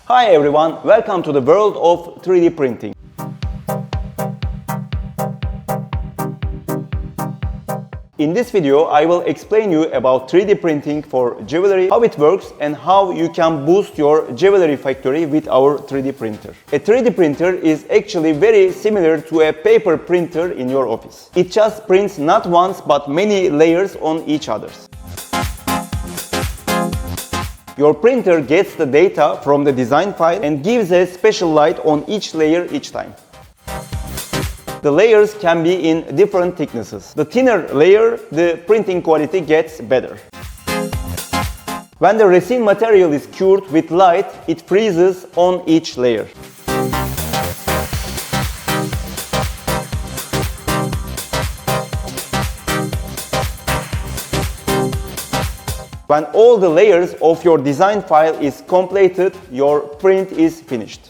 Hi everyone, welcome to the world of 3D printing. In this video, I will explain you about 3D printing for jewelry, how it works and how you can boost your jewelry factory with our 3D printer. A 3D printer is actually very similar to a paper printer in your office. It just prints not once but many layers on each other. Your printer gets the data from the design file and gives a special light on each layer each time. The layers can be in different thicknesses. The thinner layer, the printing quality gets better. When the resin material is cured with light, it freezes on each layer. When all the layers of your design file is completed, your print is finished.